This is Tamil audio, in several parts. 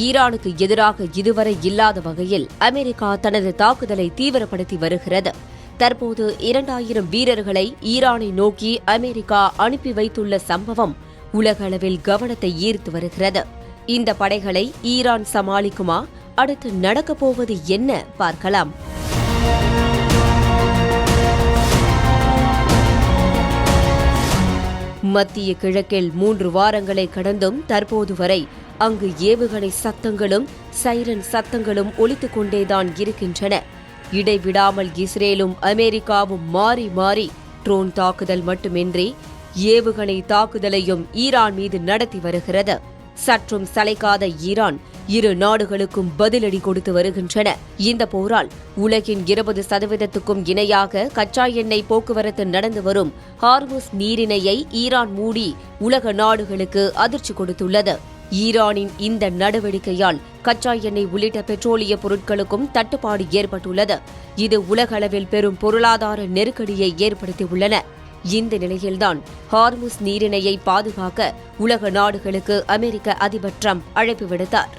ஈரானுக்கு எதிராக இதுவரை இல்லாத வகையில் அமெரிக்கா தனது தாக்குதலை தீவிரப்படுத்தி வருகிறது. தற்போது 2000 வீரர்களை ஈரானை நோக்கி அமெரிக்கா அனுப்பி வைத்துள்ள சம்பவம் உலக அளவில் கவனத்தை ஈர்த்து வருகிறது. இந்த படைகளை ஈரான் சமாளிக்குமா? அடுத்து நடக்கப் போவது என்ன பார்க்கலாம். மத்திய கிழக்கில் 3 வாரங்களை கடந்தும் தற்போது வரை அங்கு ஏவுகணை சத்தங்களும் சைரன் சத்தங்களும் ஒலித்துக் கொண்டேதான் இருக்கின்றன. இடைவிடாமல் இஸ்ரேலும் அமெரிக்காவும் மாறி மாறி ட்ரோன் தாக்குதல் மட்டுமின்றி ஏவுகணை தாக்குதலையும் ஈரான் மீது நடத்தி வருகிறது. சற்றும் சளைக்காத ஈரான் இரு நாடுகளுக்கும் பதிலடி கொடுத்து வருகின்றன. இந்த போரால் உலகின் 20% இணையாக கச்சா எண்ணெய் போக்குவரத்து நடந்து வரும் ஹார்முஸ் நீரிணையை ஈரான் மூடி உலக நாடுகளுக்கு அதிர்ச்சி கொடுத்துள்ளது. ஈரானின் இந்த நடவடிக்கையால் கச்சா எண்ணெய் உள்ளிட்ட பெட்ரோலிய பொருட்களுக்கும் தட்டுப்பாடு ஏற்பட்டுள்ளது. இது உலக அளவில் பெரும் பொருளாதார நெருக்கடியை ஏற்படுத்தியுள்ளன. இந்த நிலையில்தான் ஹார்முஸ் நீரிணையை பாதுகாக்க உலக நாடுகளுக்கு அமெரிக்க அதிபர் டிரம்ப் அழைப்பு விடுத்தார்.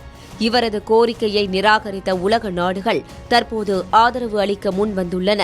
இவரது கோரிக்கையை நிராகரித்த உலக நாடுகள் தற்போது ஆதரவு அளிக்க முன்வந்துள்ளன.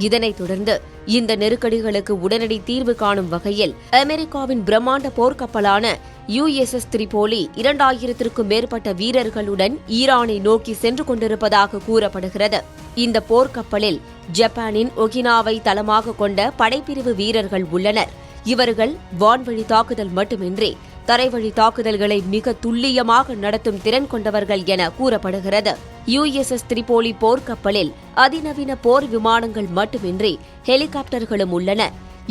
இதனைத் தொடர்ந்து இந்த நெருக்கடிகளுக்கு உடனடி தீர்வு காணும் வகையில் அமெரிக்காவின் பிரம்மாண்ட போர்க்கப்பலான USS திரிபோலி 2000க்கும் மேற்பட்ட வீரர்களுடன் ஈரானை நோக்கி சென்று கொண்டிருப்பதாக கூறப்படுகிறது. இந்த போர்க்கப்பலில் ஜப்பானின் ஒகினாவை தளமாக கொண்ட படைப்பிரிவு வீரர்கள் உள்ளனர். இவர்கள் வான்வழி தாக்குதல் மட்டுமின்றி தரைவழி தாக்குதல்களை மிக துல்லியமாக நடத்தும் திறன் கொண்டவர்கள் என கூறப்படுகிறது. USS திரிபோலி போர்க்கப்பலில் அதிநவீன போர் விமானங்கள் மட்டுமின்றி ஹெலிகாப்டர்களும் உள்ளன.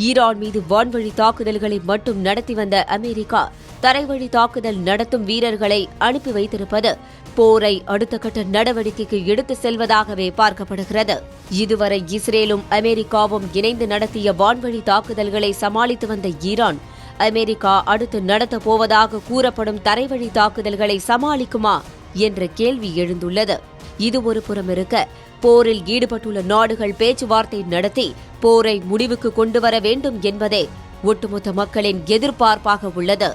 ஈரான் மீது வான்வழி தாக்குதல்களை மட்டும் நடத்தி வந்த அமெரிக்கா தரைவழி தாக்குதல் நடத்தும் வீரர்களை அனுப்பி வைத்திருப்பது போரை அடுத்த கட்ட நடவடிக்கைக்கு எடுத்துச் செல்வதாகவே பார்க்கப்படுகிறது. இதுவரை இஸ்ரேலும் அமெரிக்காவும் இணைந்து நடத்திய வான்வழி தாக்குதல்களை சமாளித்து வந்த ஈரான் அமெரிக்கா அடுத்து நடத்தப் போவதாக கூறப்படும் தரைவழி தாக்குதல்களை சமாளிக்குமா என்ற கேள்வி எழுந்துள்ளது. இது ஒரு புறம் இருக்க, போரில் ஈடுபட்டுள்ள நாடுகள் பேச்சுவார்த்தை நடத்தி போரை முடிவுக்கு கொண்டுவர வேண்டும் என்பதே ஒட்டுமொத்த மக்களின் எதிர்பார்ப்பாக உள்ளது.